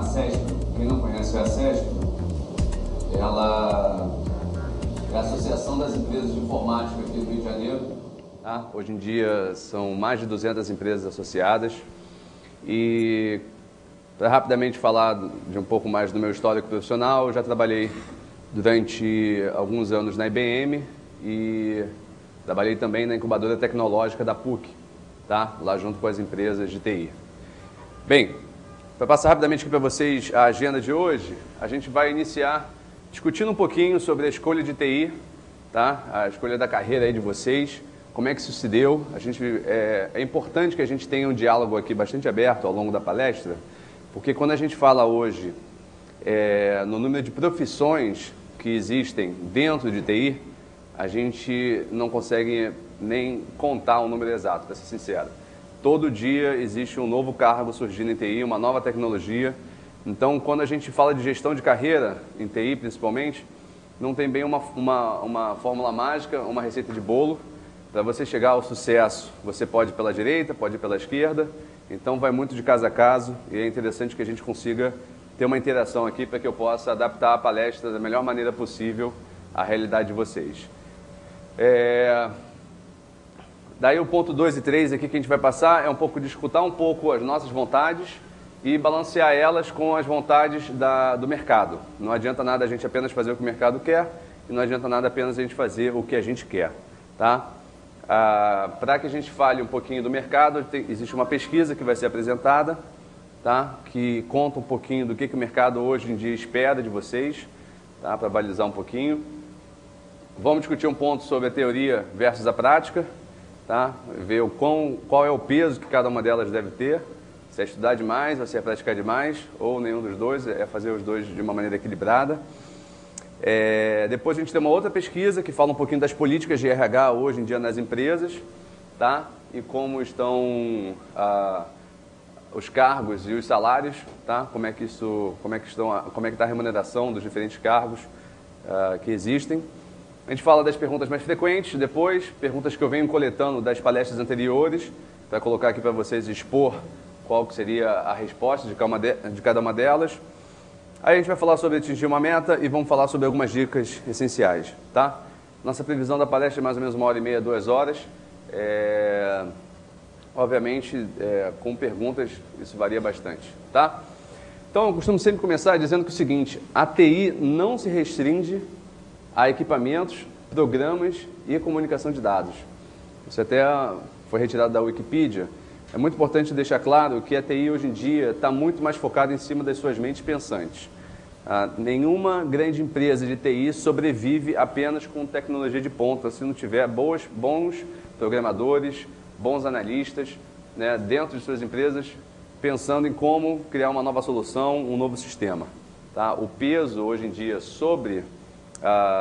a CESP. Quem não conhece a CESP, ela é a Associação das Empresas de Informática aqui do Rio de Janeiro. Hoje em dia são mais de 200 empresas associadas. E para rapidamente falar de um pouco mais do meu histórico profissional, eu já trabalhei durante alguns anos na IBM e trabalhei também na incubadora tecnológica da PUC, tá? Lá junto com as empresas de TI. Bem, para passar rapidamente aqui para vocês a agenda de hoje, a gente vai iniciar discutindo um pouquinho sobre a escolha de TI, tá? A escolha da carreira aí de vocês, como é que isso se deu. É importante que a gente tenha um diálogo aqui bastante aberto ao longo da palestra, porque quando a gente fala hoje no número de profissões que existem dentro de TI, a gente não consegue nem contar um número exato, para ser sincero. Todo dia existe um novo cargo surgindo em TI, uma nova tecnologia. Então, quando a gente fala de gestão de carreira, em TI principalmente, não tem bem uma fórmula mágica, uma receita de bolo. Para você chegar ao sucesso, você pode ir pela direita, pode ir pela esquerda. Então, vai muito de caso a caso e é interessante que a gente consiga ter uma interação aqui para que eu possa adaptar a palestra da melhor maneira possível à realidade de vocês. Daí o ponto 2 e 3 aqui que a gente vai passar é um pouco de escutar um pouco as nossas vontades e balancear elas com as vontades do mercado. Não adianta nada a gente apenas fazer o que o mercado quer e não adianta nada apenas a gente fazer o que a gente quer, tá? Para que a gente fale um pouquinho do mercado, existe uma pesquisa que vai ser apresentada, tá? Que conta um pouquinho do que o mercado hoje em dia espera de vocês, tá? Para balizar um pouquinho. Vamos discutir um ponto sobre a teoria versus a prática, tá? Ver qual é o peso que cada uma delas deve ter, se é estudar demais ou se é praticar demais, ou nenhum dos dois, é fazer os dois de uma maneira equilibrada. Depois a gente tem uma outra pesquisa que fala um pouquinho das políticas de RH hoje em dia nas empresas, tá? E como estão os cargos e os salários, tá? Como é que está a remuneração dos diferentes cargos que existem. A gente fala das perguntas mais frequentes depois, perguntas que eu venho coletando das palestras anteriores, para colocar aqui para vocês expor qual que seria a resposta de cada uma delas. Aí a gente vai falar sobre atingir uma meta e vamos falar sobre algumas dicas essenciais, tá? Nossa previsão da palestra é mais ou menos 1h30, 2 horas. Obviamente, com perguntas, isso varia bastante, tá? Então, eu costumo sempre começar dizendo que é o seguinte: a TI não se restringe a equipamentos, programas e comunicação de dados. Isso até foi retirado da Wikipedia. É muito importante deixar claro que a TI hoje em dia está muito mais focada em cima das suas mentes pensantes. Nenhuma grande empresa de TI sobrevive apenas com tecnologia de ponta se não tiver bons programadores, bons analistas, né, dentro de suas empresas, pensando em como criar uma nova solução, um novo sistema. Tá? O peso hoje em dia sobre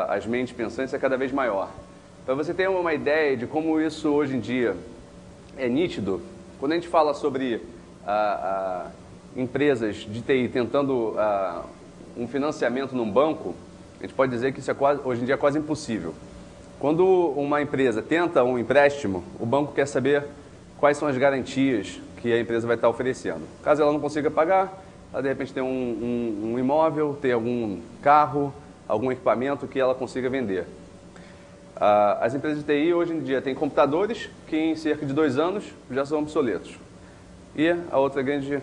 as mentes pensantes é cada vez maior. Para você ter uma ideia de como isso hoje em dia é nítido, quando a gente fala sobre empresas de TI tentando um financiamento num banco, a gente pode dizer que isso hoje em dia é quase impossível. Quando uma empresa tenta um empréstimo, o banco quer saber quais são as garantias que a empresa vai estar oferecendo. Caso ela não consiga pagar, ela de repente tem um imóvel, tem algum carro, algum equipamento que ela consiga vender. As empresas de TI hoje em dia têm computadores que em cerca de 2 anos já são obsoletos. E a outra grande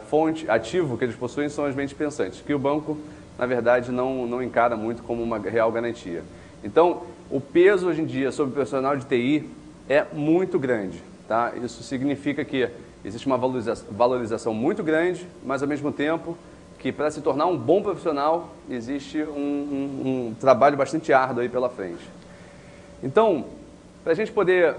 fonte, ativo que eles possuem são as mentes pensantes, que o banco, na verdade, não encara muito como uma real garantia. Então, o peso hoje em dia sobre o profissional de TI é muito grande, tá? Isso significa que existe uma valorização muito grande, mas ao mesmo tempo que para se tornar um bom profissional existe um trabalho bastante árduo aí pela frente. Então, para a gente poder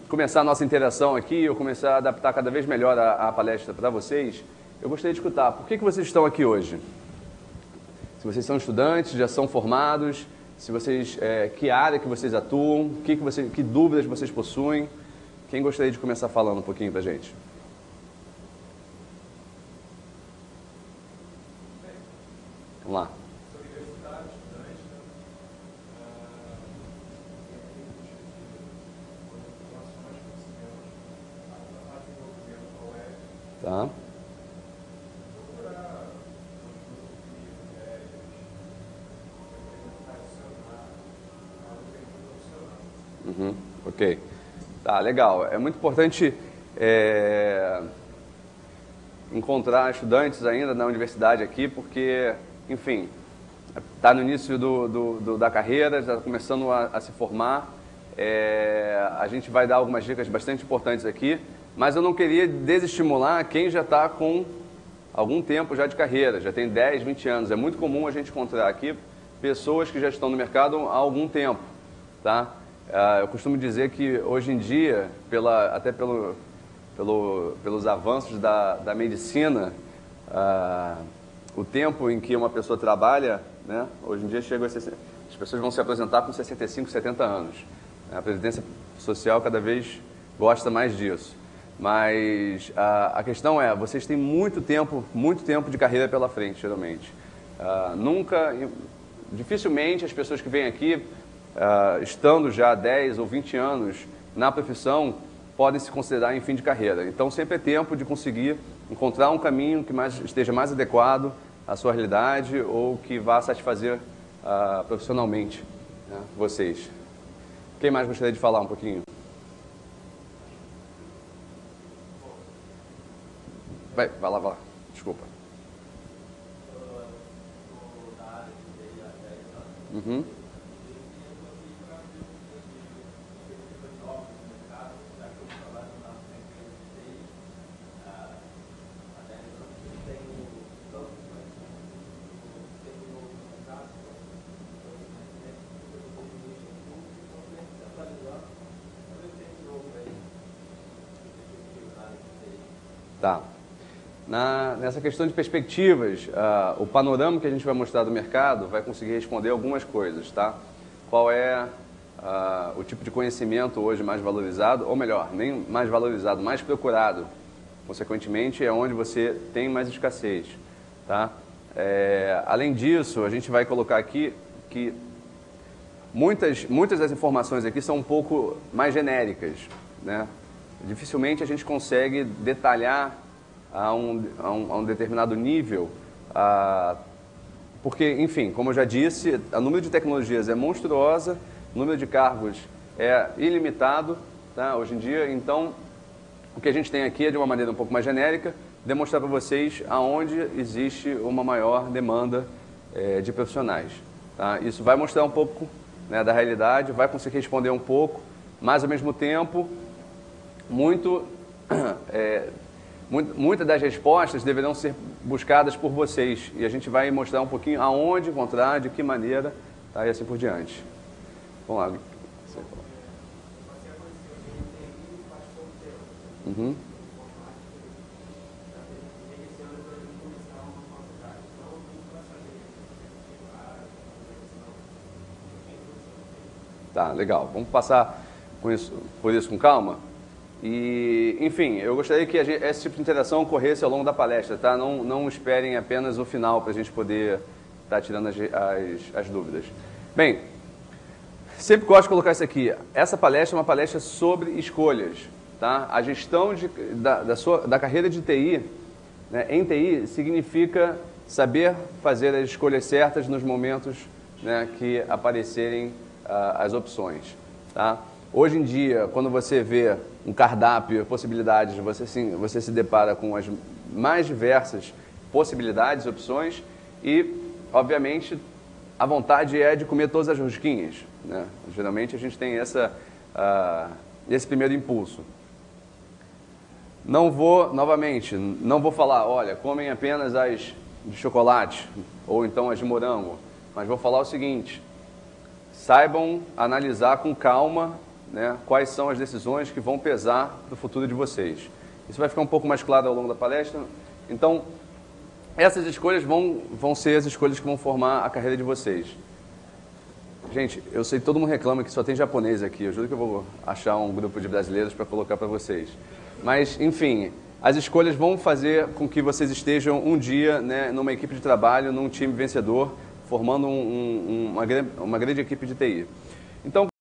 começar a nossa interação aqui, eu começar a adaptar cada vez melhor a palestra para vocês, eu gostaria de escutar por que vocês estão aqui hoje. Se vocês são estudantes, já são formados, se vocês, que área que vocês atuam, que dúvidas vocês possuem. Quem gostaria de começar falando um pouquinho para a gente? Vamos lá. Procurar Tá. Uhum, ok. Tá, legal. É muito importante encontrar estudantes ainda na universidade aqui, porque, enfim, está no início da carreira, já está começando a se formar. A gente vai dar algumas dicas bastante importantes aqui, mas eu não queria desestimular quem já está com algum tempo já de carreira, já tem 10, 20 anos. É muito comum a gente encontrar aqui pessoas que já estão no mercado há algum tempo, tá? Eu costumo dizer que hoje em dia, até pelos avanços da medicina, o tempo em que uma pessoa trabalha, né, hoje em dia chega as pessoas vão se aposentar com 65, 70 anos. A Previdência Social cada vez gosta mais disso. Mas a questão é, vocês têm muito tempo de carreira pela frente, geralmente. Dificilmente as pessoas que vêm aqui, estando já 10 ou 20 anos na profissão, podem se considerar em fim de carreira. Então, sempre é tempo de conseguir encontrar um caminho que esteja mais adequado à sua realidade ou que vá satisfazer profissionalmente, né, vocês. Quem mais gostaria de falar um pouquinho? Vai lá. Desculpa. Uhum. Tá. Nessa questão de perspectivas, o panorama que a gente vai mostrar do mercado vai conseguir responder algumas coisas, tá? Qual é o tipo de conhecimento hoje mais valorizado, ou melhor, nem mais valorizado, mais procurado. Consequentemente, é onde você tem mais escassez, tá? Além disso, a gente vai colocar aqui que muitas das informações aqui são um pouco mais genéricas, né? Dificilmente a gente consegue detalhar a um determinado nível, porque, enfim, como eu já disse, o número de tecnologias é monstruosa, o número de cargos é ilimitado, tá, hoje em dia. Então, o que a gente tem aqui é, de uma maneira um pouco mais genérica, demonstrar para vocês aonde existe uma maior demanda de profissionais. Tá? Isso vai mostrar um pouco, né, da realidade, vai conseguir responder um pouco, mas, ao mesmo tempo, muitas das respostas deverão ser buscadas por vocês, e a gente vai mostrar um pouquinho aonde encontrar, de que maneira, tá, e assim por diante. Vamos lá. Uhum. Tá, legal. Vamos passar por isso com calma. E, enfim, eu gostaria que esse tipo de interação ocorresse ao longo da palestra, tá? Não esperem apenas o final para a gente poder estar tirando as dúvidas. Bem, sempre gosto de colocar isso aqui. Essa palestra é uma palestra sobre escolhas, tá? A gestão da carreira de TI, né, em TI, significa saber fazer as escolhas certas nos momentos, né, que aparecerem as opções, tá? Hoje em dia, quando você vê um cardápio, possibilidades, você se depara com as mais diversas possibilidades, opções, e, obviamente, a vontade é de comer todas as rosquinhas, né? Geralmente a gente tem esse primeiro impulso. Não vou falar, olha, comem apenas as de chocolate, ou então as de morango, mas vou falar o seguinte: saibam analisar com calma, né, quais são as decisões que vão pesar para o futuro de vocês. Isso vai ficar um pouco mais claro ao longo da palestra. Então, essas escolhas vão ser as escolhas que vão formar a carreira de vocês. Gente, eu sei que todo mundo reclama que só tem japonês aqui. Eu juro que eu vou achar um grupo de brasileiros para colocar para vocês. Mas, enfim, as escolhas vão fazer com que vocês estejam um dia, né, numa equipe de trabalho, num time vencedor, formando uma grande equipe de TI. Então,